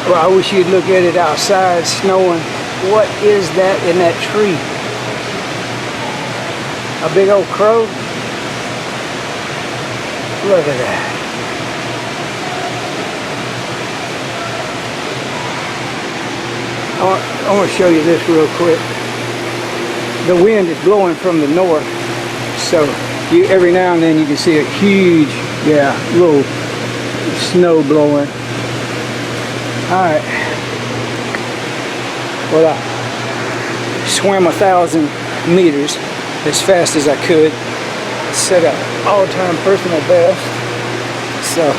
Well, I wish you'd look at it outside snowing. What is that in that tree? A big old crow? Look at that. I want to show you this real quick. The wind is blowing from the north, so every now and then you can see a huge, little snow blowing. Alright. Well, I swam 1,000 meters as fast as I could. Set an all-time personal best. So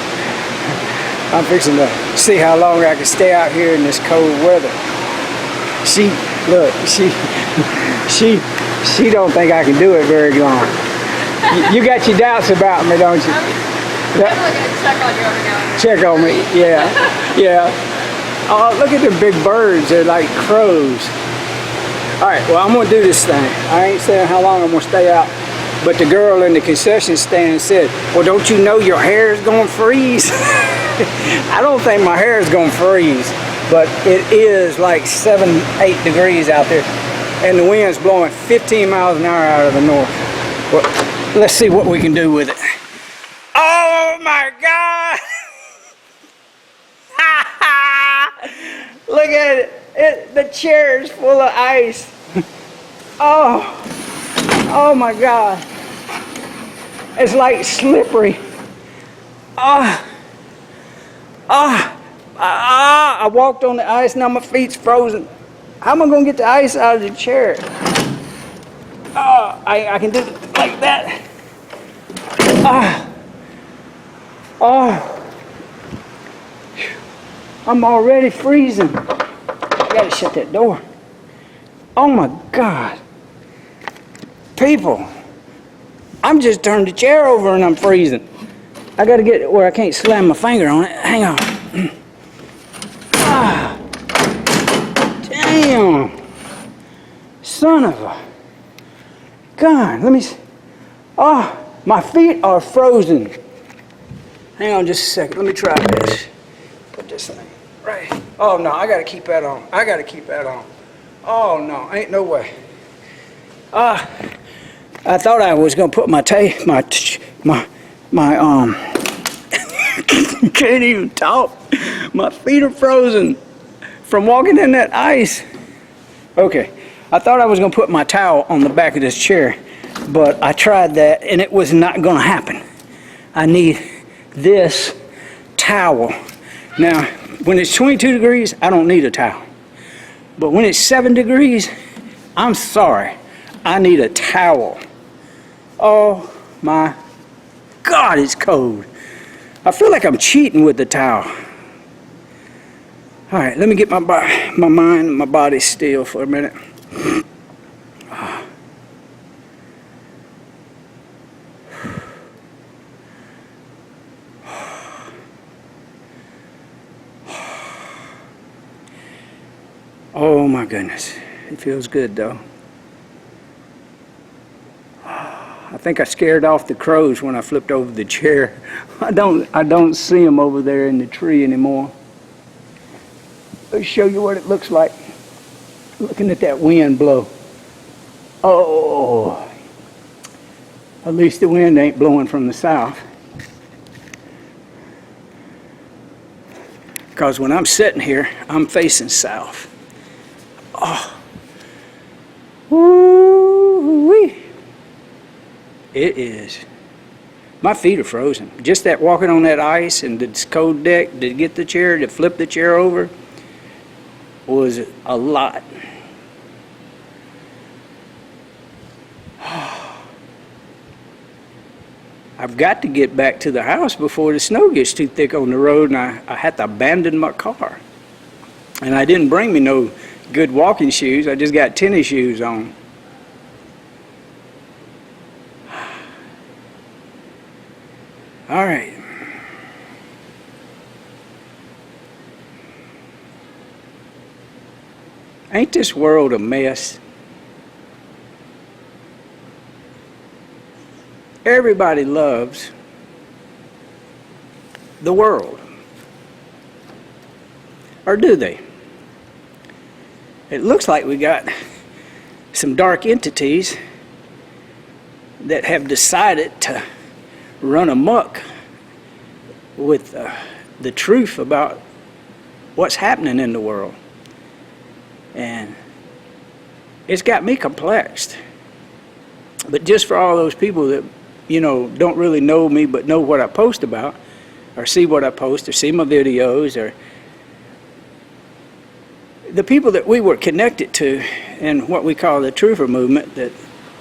I'm fixing to see how long I can stay out here in this cold weather. She don't think I can do it very long. You got your doubts about me, don't you? I'm definitely going to check on you every now and then. Check on me, yeah. Oh, look at the big birds. They're like crows. All right, well, I'm going to do this thing. I ain't saying how long I'm going to stay out. But the girl in the concession stand said, well, don't you know your hair is going to freeze? I don't think my hair is going to freeze. But it is like 7, 8 degrees out there. And the wind's blowing 15 miles an hour out of the north. Well, let's see what we can do with it. Oh my God! Look at it. The chair is full of ice. Oh my God. It's like slippery. I walked on the ice, now my feet's frozen. How am I going to get the ice out of the chair? I can do it like that. I'm already freezing. I gotta shut that door. Oh my God. People, I'm just turned the chair over and I'm freezing. I gotta get it where I can't slam my finger on it. Hang on. Damn. Son of a God, let me see. My feet are frozen. Hang on just a second. Let me try this. Put this thing right. Oh no, I gotta keep that on. Oh no, ain't no way. I thought I was gonna put my can't even talk. My feet are frozen from walking in that ice. Okay, I thought I was gonna put my towel on the back of this chair, but I tried that and it was not gonna happen. I need this towel. Now, when it's 22 degrees, I don't need a towel. But when it's 7 degrees, I'm sorry, I need a towel. Oh my God, it's cold. I feel like I'm cheating with the towel. All right, let me get my mind and my body still for a minute. Oh my goodness, it feels good though. I think I scared off the crows when I flipped over the chair. I don't see them over there in the tree anymore. Let me show you what it looks like looking at that wind blow. Oh, at least the wind ain't blowing from the south. Because when I'm sitting here, I'm facing south. Oh, woo-wee. It is. My feet are frozen. Just that walking on that ice and this cold deck to get the chair, to flip the chair over, was a lot. I've got to get back to the house before the snow gets too thick on the road and I had to abandon my car. And I didn't bring me no good walking shoes. I just got tennis shoes on. All right. Ain't this world a mess? Everybody loves the world. Or do they? It looks like we got some dark entities that have decided to run amok with the truth about what's happening in the world. And it's got me complexed. But just for all those people that, don't really know me but know what I post about, or see what I post, or see my videos, or the people that we were connected to in what we call the Truther movement that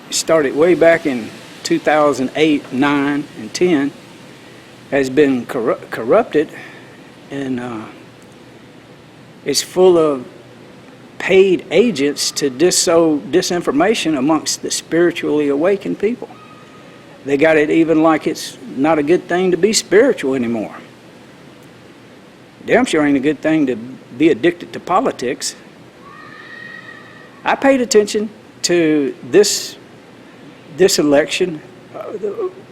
started way back in 2008, 9, and 10 has been corrupted and is full of paid agents to sow disinformation amongst the spiritually awakened people. They got it even like it's not a good thing to be spiritual anymore. Damn sure ain't a good thing to be addicted to politics. I paid attention to this election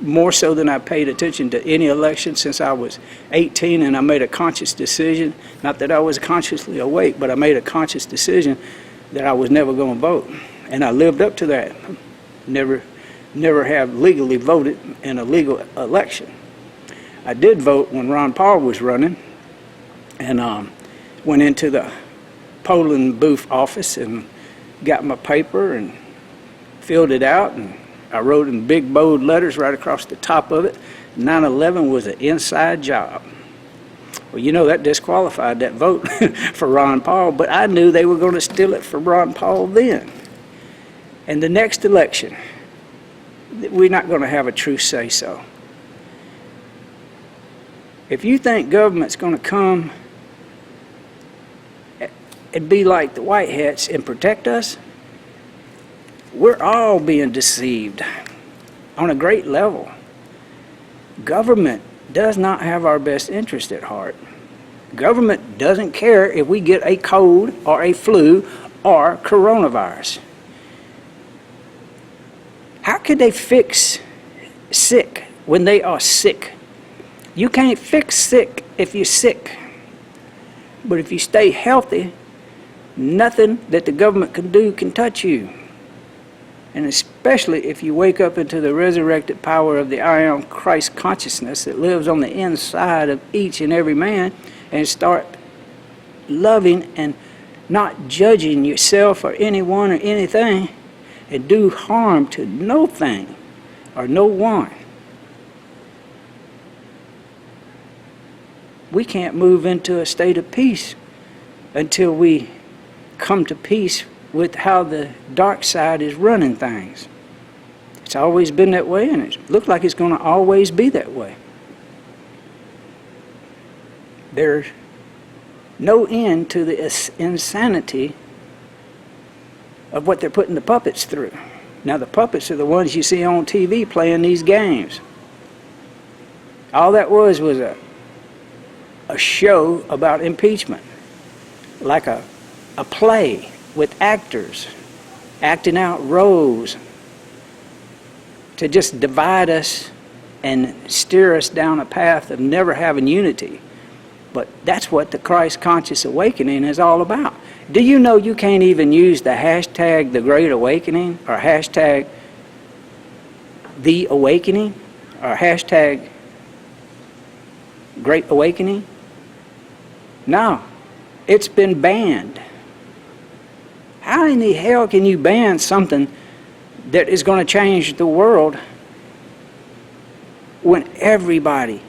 more so than I paid attention to any election since I was 18, and I made a conscious decision, not that I was consciously awake, but I made a conscious decision that I was never going to vote. And I lived up to that. Never have legally voted in a legal election. I did vote when Ron Paul was running, and went into the polling booth office and got my paper and filled it out, and I wrote in big bold letters right across the top of it, 9/11 was an inside job. Well, that disqualified that vote for Ron Paul, but I knew they were going to steal it from Ron Paul then. And the next election, we're not going to have a true say-so. If you think government's going to come and be like the white hats and protect us, we're all being deceived on a great level. Government does not have our best interest at heart. Government doesn't care if we get a cold or a flu or coronavirus. How could they fix sick when they are sick? You can't fix sick if you're sick. But if you stay healthy, nothing that the government can do can touch you. And especially if you wake up into the resurrected power of the I am Christ consciousness that lives on the inside of each and every man, and start loving and not judging yourself or anyone or anything, and do harm to no thing or no one. We can't move into a state of peace until we come to peace with how the dark side is running things. It's always been that way, and it looks like it's going to always be that way. There's no end to the insanity of what they're putting the puppets through. Now, the puppets are the ones you see on TV playing these games. All that was a show about impeachment, like a play with actors acting out roles to just divide us and steer us down a path of never having unity. But that's what the Christ Conscious Awakening is all about. Do you know you can't even use the hashtag The Great Awakening, or hashtag The Awakening, or hashtag Great Awakening? No, it's been banned. How in the hell can you ban something that is going to change the world when everybody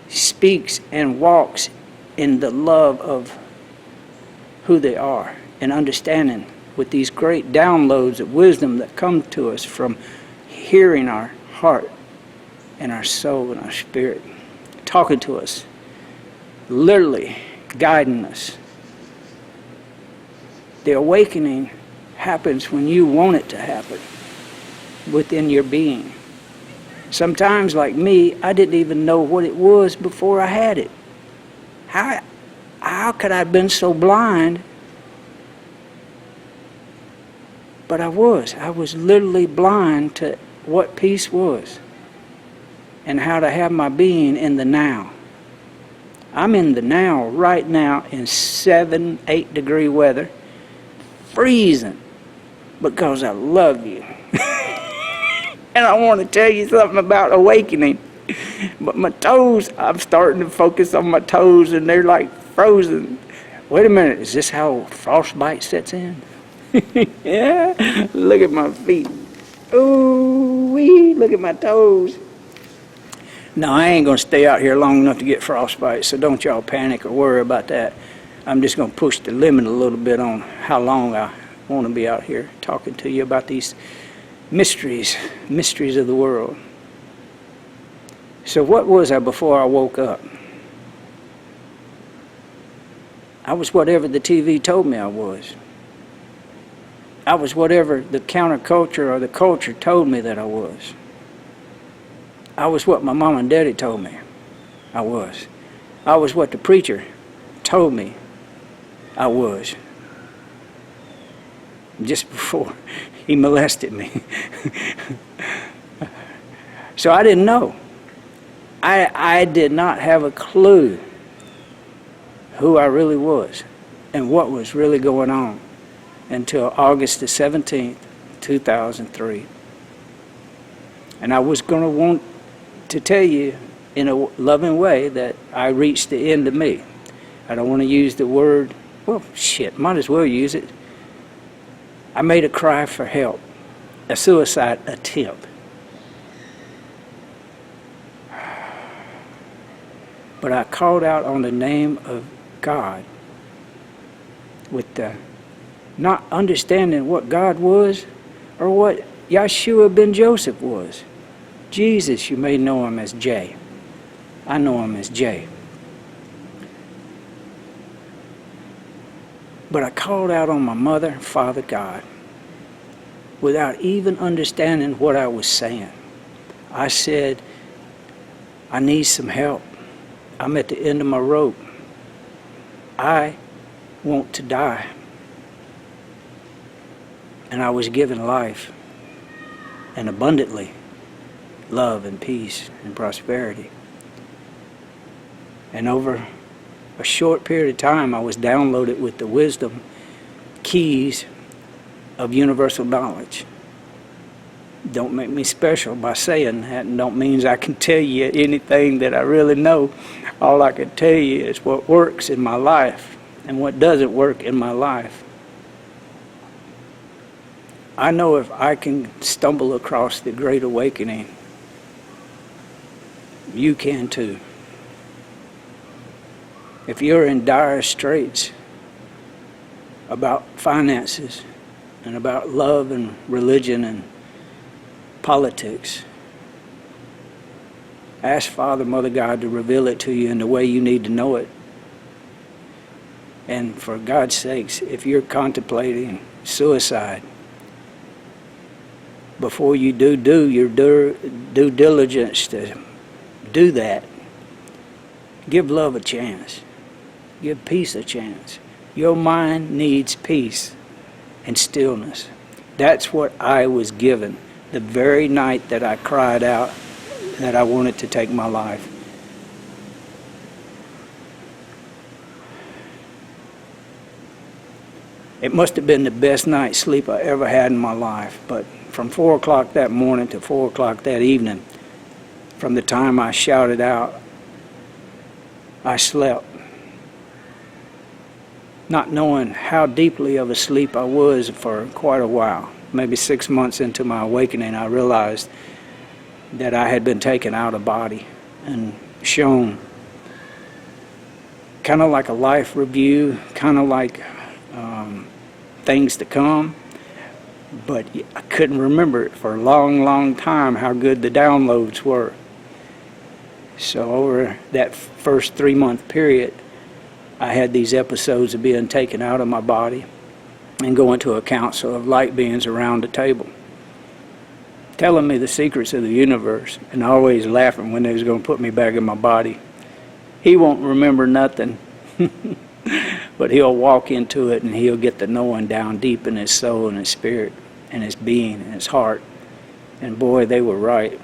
speaks and walks in the love of who they are and understanding with these great downloads of wisdom that come to us from hearing our heart and our soul and our spirit talking to us, literally guiding us? The awakening happens when you want it to happen within your being. Sometimes, like me, I didn't even know what it was before I had it. How could I have been so blind? But I was literally blind to what peace was and how to have my being in the now. I'm in the now, right now, in 7, 8 degree weather, freezing, because I love you. And I want to tell you something about awakening. But my toes, I'm starting to focus on my toes, and they're like frozen. Wait a minute, is this how frostbite sets in? Yeah, look at my feet. Ooh wee, look at my toes. No, I ain't gonna stay out here long enough to get frostbite, so don't y'all panic or worry about that. I'm just gonna push the limit a little bit on how long I want to be out here talking to you about these mysteries of the world. So what was I before I woke up? I was whatever the TV told me I was. I was whatever the counterculture or the culture told me that I was. I was what my mom and daddy told me I was. I was what the preacher told me I was. Just before he molested me. So I didn't know. I did not have a clue who I really was and what was really going on until August the 17th, 2003. And I was going to want to tell you in a loving way that I reached the end of me. I don't want to use the word, well, shit, might as well use it. I made a cry for help, a suicide attempt. But I called out on the name of God with the not understanding what God was or what Yeshua ben Joseph was. Jesus, you may know him as J. I know him as J. But I called out on my mother and father God without even understanding what I was saying. I said, I need some help. I'm at the end of my rope. I want to die. And I was given life, and abundantly, love and peace and prosperity. And over a short period of time, I was downloaded with the wisdom keys of universal knowledge. Don't make me special by saying that, and don't mean I can tell you anything that I really know. All I can tell you is what works in my life and what doesn't work in my life. I know if I can stumble across the Great Awakening, you can too. If you're in dire straits about finances and about love and religion and politics, ask Father, Mother God to reveal it to you in the way you need to know it. And for God's sakes, if you're contemplating suicide, before you do your due diligence to do that, give love a chance. Give peace a chance. Your mind needs peace and stillness. That's what I was given the very night that I cried out that I wanted to take my life. It must have been the best night's sleep I ever had in my life, but from 4 o'clock that morning to 4 o'clock that evening, from the time I shouted out, I slept, not knowing how deeply of a sleep I was for quite a while. Maybe 6 months into my awakening, I realized that I had been taken out of body and shown kind of like a life review, kind of like things to come, but I couldn't remember it for a long, long time how good the downloads were. So over that first 3-month period, I had these episodes of being taken out of my body and going to a council of light beings around the table, telling me the secrets of the universe, and always laughing when they was going to put me back in my body. He won't remember nothing, but he'll walk into it and he'll get the knowing down deep in his soul and his spirit and his being and his heart. And boy, they were right.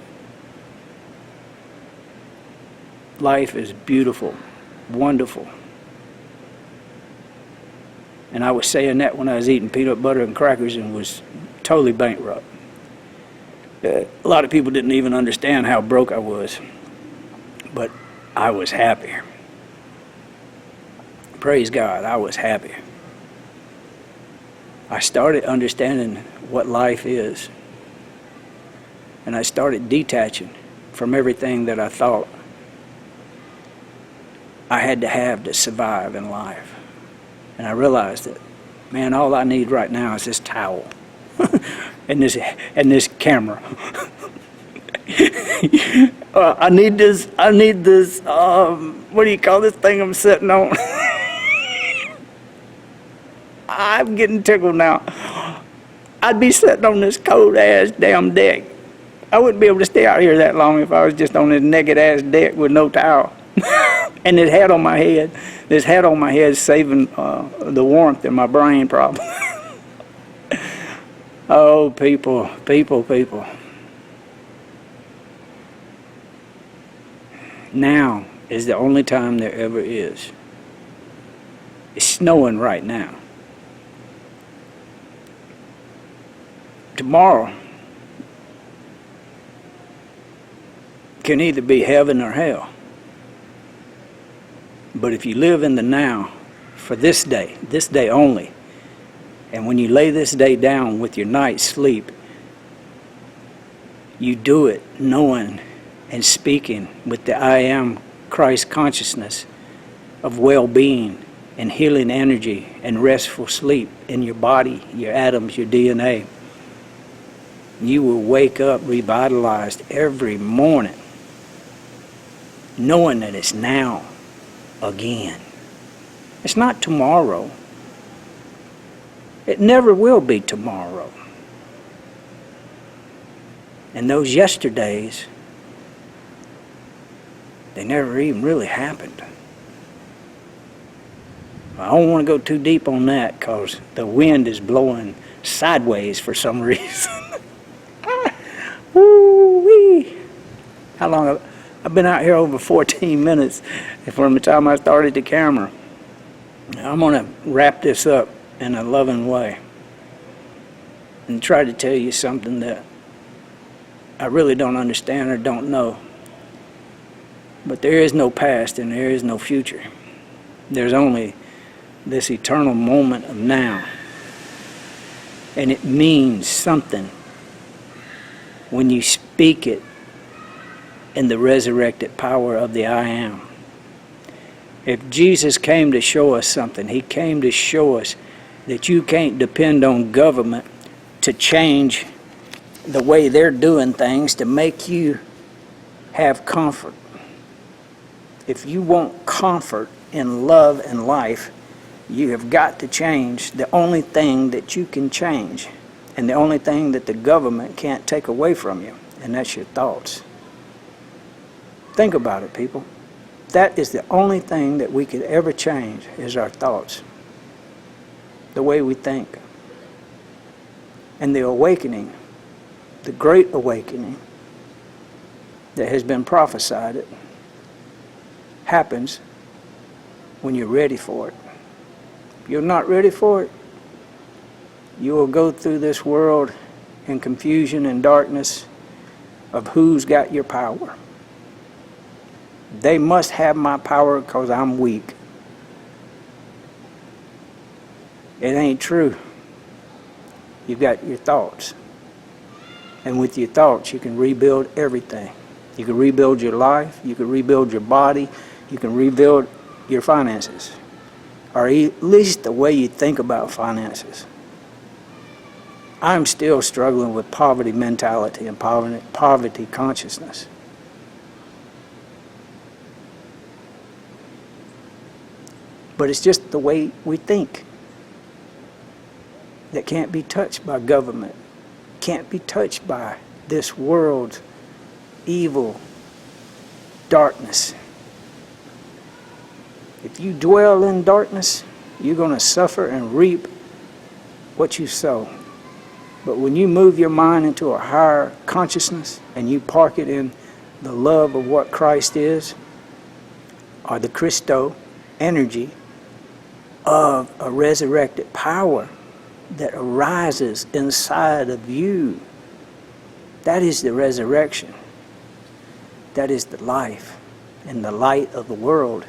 Life is beautiful. wonderful. And I was saying that when I was eating peanut butter and crackers and was totally bankrupt. A lot of people didn't even understand how broke I was. But I was happy. Praise God, I was happy. I started understanding what life is. And I started detaching from everything that I thought I had to have to survive in life. And I realized that, man, all I need right now is this towel and this camera. I need this, what do you call this thing I'm sitting on? I'm getting tickled now. I'd be sitting on this cold ass damn deck. I wouldn't be able to stay out here that long if I was just on this naked ass deck with no towel. And this hat on my head. This hat on my head is saving the warmth in my brain probably. Oh, people. Now is the only time there ever is. It's snowing right now. Tomorrow can either be heaven or hell. But if you live in the now for this day only, and when you lay this day down with your night's sleep, you do it knowing and speaking with the I am Christ consciousness of well-being and healing energy and restful sleep in your body, your atoms, your DNA. You will wake up revitalized every morning, knowing that it's now again. It's not tomorrow. It never will be tomorrow. And those yesterdays, they never even really happened. I don't want to go too deep on that because the wind is blowing sideways for some reason. Woo-wee. How long I've been out here over 14 minutes from the time I started the camera. I'm going to wrap this up in a loving way and try to tell you something that I really don't understand or don't know. But there is no past and there is no future. There's only this eternal moment of now. And it means something when you speak it in the resurrected power of the I am. If Jesus came to show us something, he came to show us that you can't depend on government to change the way they're doing things to make you have comfort. If you want comfort in love and life, you have got to change the only thing that you can change and the only thing that the government can't take away from you, and that's your thoughts. Think about it, people. That is the only thing that we could ever change is our thoughts, the way we think. And the awakening, the great awakening that has been prophesied, it happens when you're ready for it. If you're not ready for it, you will go through this world in confusion and darkness of who's got your power. They must have my power because I'm weak. It ain't true. You've got your thoughts. And with your thoughts, you can rebuild everything. You can rebuild your life. You can rebuild your body. You can rebuild your finances. Or at least the way you think about finances. I'm still struggling with poverty mentality and poverty consciousness. But it's just the way we think that can't be touched by government, can't be touched by this world's evil darkness. If you dwell in darkness, you're going to suffer and reap what you sow. But when you move your mind into a higher consciousness and you park it in the love of what Christ is, or the Christo, energy of a resurrected power that arises inside of you. That is the resurrection. That is the life. And the light of the world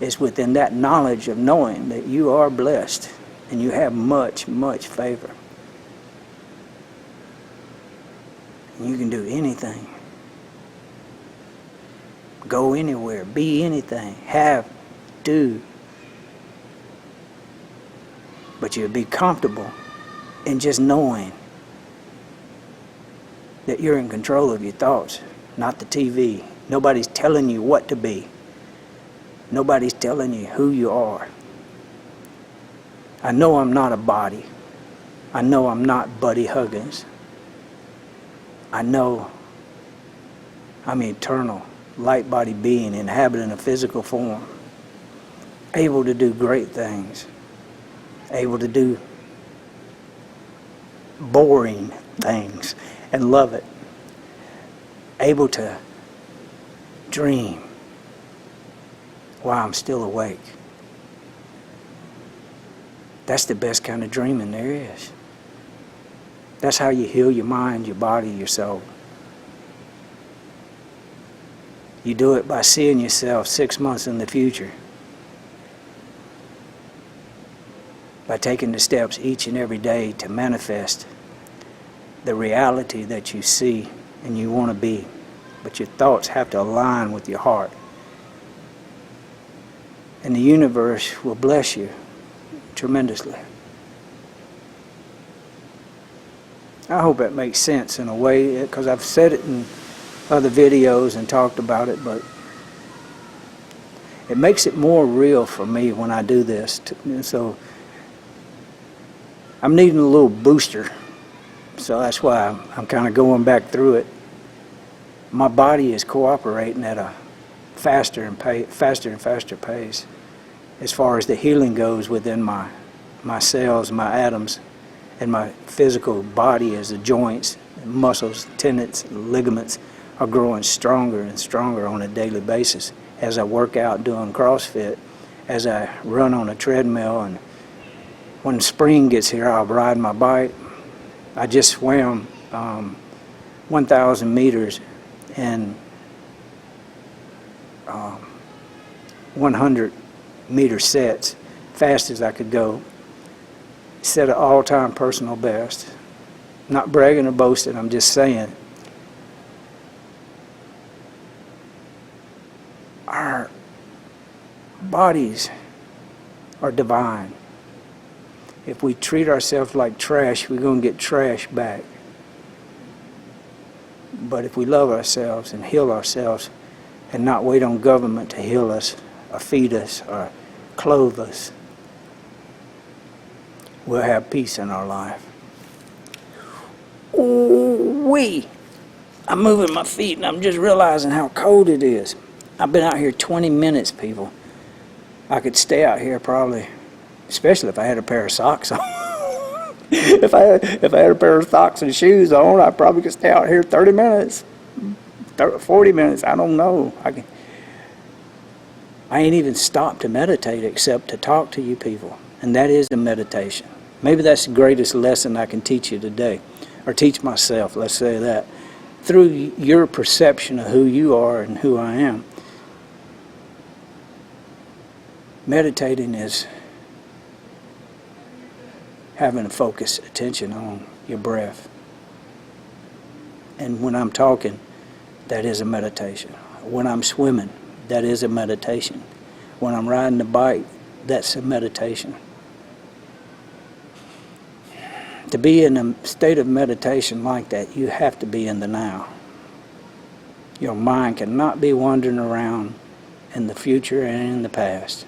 is within that knowledge of knowing that you are blessed and you have much, much favor. And you can do anything. Go anywhere, be anything, have, do. But you'll be comfortable in just knowing that you're in control of your thoughts, not the TV. Nobody's telling you what to be. Nobody's telling you who you are. I know I'm not a body. I know I'm not Buddy Huggins. I know I'm an eternal light body being inhabiting a physical form, able to do great things, able to do boring things and love it, able to dream while I'm still awake. That's the best kind of dreaming there is. That's how you heal your mind, your body, your soul. You do it by seeing yourself 6 months in the future. By taking the steps each and every day to manifest the reality that you see and you want to be. But your thoughts have to align with your heart. And the universe will bless you tremendously. I hope that makes sense in a way, because I've said it in other videos and talked about it, but it makes it more real for me when I do this. So I'm needing a little booster, so that's why I'm kind of going back through it. My body is cooperating at a faster and faster pace as far as the healing goes within my cells, my atoms, and my physical body as the joints, muscles, tendons, ligaments are growing stronger and stronger on a daily basis as I work out doing CrossFit, as I run on a treadmill, and when spring gets here, I'll ride my bike. I just swam 1,000 meters in 100-meter sets, fast as I could go. Set an all-time personal best. Not bragging or boasting, I'm just saying. Our bodies are divine. If we treat ourselves like trash, we're going to get trash back. But if we love ourselves and heal ourselves and not wait on government to heal us or feed us or clothe us, we'll have peace in our life. Ooh-wee. I'm moving my feet and I'm just realizing how cold it is. I've been out here 20 minutes, people. I could stay out here probably, especially if I had a pair of socks on. if I had a pair of socks and shoes on, I probably could stay out here 30 minutes, 40 minutes, I don't know. I ain't even stopped to meditate except to talk to you people, and that is the meditation. Maybe that's the greatest lesson I can teach you today, or teach myself, let's say that. Through your perception of who you are and who I am. Meditating is having a focused attention on your breath. And when I'm talking, that is a meditation. When I'm swimming, that is a meditation. When I'm riding the bike, that's a meditation. To be in a state of meditation like that, you have to be in the now. Your mind cannot be wandering around in the future and in the past.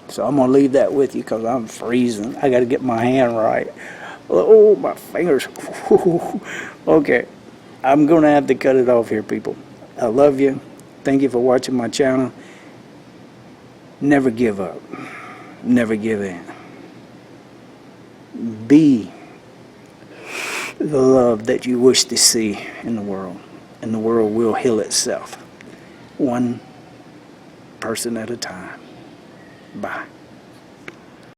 So I'm going to leave that with you because I'm freezing. I got to get my hand right. Oh, my fingers. Okay, I'm going to have to cut it off here, people. I love you. Thank you for watching my channel. Never give up. Never give in. Be the love that you wish to see in the world, and the world will heal itself, one person at a time. Bye.